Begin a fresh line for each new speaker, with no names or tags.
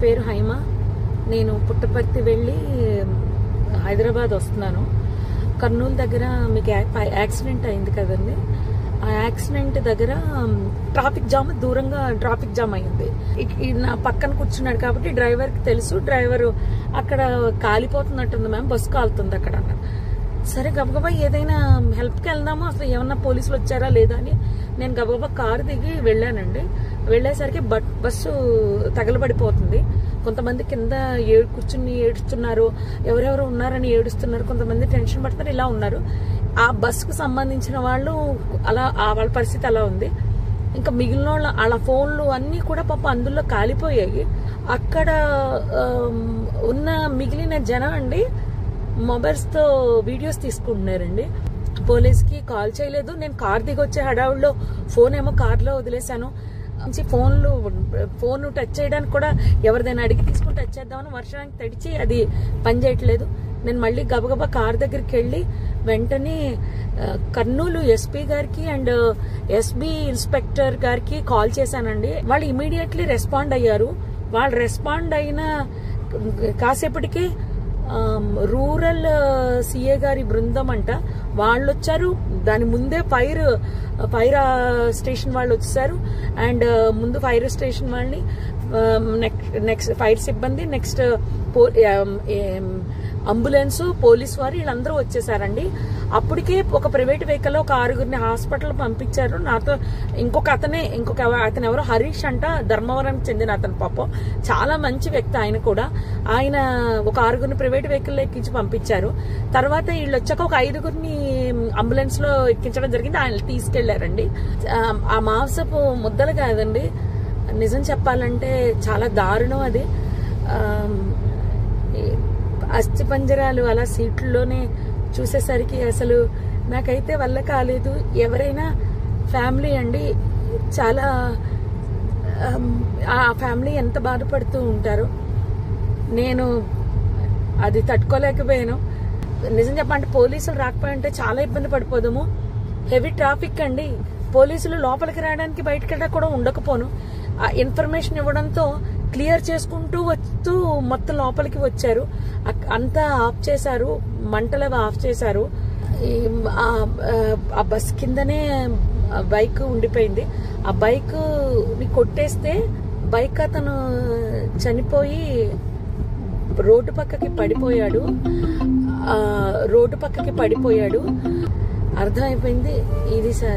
పేరు హైమ. నేను పుట్టపర్తి వెళ్ళి హైదరాబాద్ వస్తున్నాను. కర్నూలు దగ్గర మీకు యాక్సిడెంట్ అయింది కదండి. ఆ యాక్సిడెంట్ దగ్గర ట్రాఫిక్ జామ్, దూరంగా ట్రాఫిక్ జామ్ అయింది. నా పక్కన కూర్చున్నాడు కాబట్టి డ్రైవర్కి తెలుసు. డ్రైవరు అక్కడ కాలిపోతున్నట్టుంది మ్యామ్, బస్సు కాలుతుంది అక్కడ అన్న. సరే గబగబా ఏదైనా హెల్ప్కి వెళ్దాము, అసలు ఏమన్నా పోలీసులు వచ్చారా లేదా అని నేను గబగబా కారు దిగి వెళ్ళానండి. వెళ్ళేసరికి బస్సు తగలబడిపోతుంది. కొంతమంది కింద కూర్చుని ఏడుస్తున్నారు, ఎవరెవరు ఉన్నారని ఏడుస్తున్నారు, కొంతమంది టెన్షన్ పడుతున్నారు, ఇలా ఉన్నారు. ఆ బస్సుకు సంబంధించిన వాళ్ళు అలా వాళ్ళ పరిస్థితి అలా ఉంది. ఇంకా మిగిలిన వాళ్ళ ఫోన్లు అన్నీ కూడా పాపం అందులో కాలిపోయాయి. అక్కడ ఉన్న మిగిలిన జనం అండి మొబైల్స్తో వీడియోస్ తీసుకుంటున్నారండి. పోలీస్కి కాల్ చేయలేదు. నేను కార్ దిగి వచ్చే హడావుల్లో ఫోన్ ఏమో కార్లో వదిలేశాను. ఫోన్ టచ్ చేయడానికి కూడా ఎవరిదైనా అడిగి తీసుకుని టచ్ చేద్దామని వర్షానికి తడిచి అది పని చేయట్లేదు. నేను మళ్ళీ గబగబా కార్ దగ్గరికి వెళ్ళి వెంటనే కర్నూలు ఎస్పీ గారికి అండ్ ఎస్బీ ఇన్స్పెక్టర్ గారికి కాల్ చేశానండి. వాళ్ళు ఇమీడియట్లీ రెస్పాండ్ అయ్యారు. వాళ్ళు రెస్పాండ్ అయిన కాసేపటికి రూరల్ సిఏ గారి బృందం అంట వాళ్ళు వచ్చారు. దాని ముందే ఫైర్ స్టేషన్ వాళ్ళు వచ్చేసారు. అండ్ ముందు ఫైర్ స్టేషన్ వాళ్ళని, నెక్స్ట్ ఫైర్ సిబ్బంది, నెక్స్ట్ అంబులెన్స్, పోలీస్ వారు వీళ్ళందరూ వచ్చేసారండి. అప్పటికే ఒక ప్రైవేట్ వెహికల్ ఒక 6గురిని హాస్పిటల్ పంపించారు. నాతో అతను ఎవరో హరీష్ అంట, ధర్మవరం చెందిన అతను. పాపం చాలా మంచి వ్యక్తి ఆయన కూడా. ఆయన ఒక 6గురిని ప్రైవేట్ వెహికల్ ఎక్కించి పంపించారు. తర్వాత వీళ్ళు వచ్చాక ఒక 5గురిని అంబులెన్స్ లో ఎక్కించడం జరిగింది. ఆయన తీసుకెళ్లారండి. ఆ మాంసపు ముద్దలు కాదండి, నిజం చెప్పాలంటే చాలా దారుణం అది. అస్థి పంజరాలు అలా సీట్లలోనే చూసేసరికి అసలు నాకైతే వల్ల కాలేదు. ఎవరైనా ఫ్యామిలీ అండి, చాలా ఆ ఫ్యామిలీ ఎంత బాధపడుతూ ఉంటారో నేను అది తట్టుకోలేకపోయాను. నిజం చెప్పాలంటే పోలీసులు రాకపోయింటే చాలా ఇబ్బంది పడిపోదాము. హెవీ ట్రాఫిక్ అండి. పోలీసులు లోపలికి రావడానికి బయటకి కూడా ఉండకపోను. ఆ ఇన్ఫర్మేషన్ ఇవ్వడంతో క్లియర్ చేసుకుంటూ వస్తూ మొత్తం లోపలికి వచ్చారు. అంతా ఆఫ్ చేశారు, మంటలు ఆఫ్ చేశారు. ఆ బస్ కిందనే బైక్ ఉండిపోయింది. ఆ బైక్ ని కొట్టేస్తే బైక్ అతను చనిపోయి రోడ్డు పక్కకి పడిపోయాడు. అర్థమైపోయింది ఇది సార్.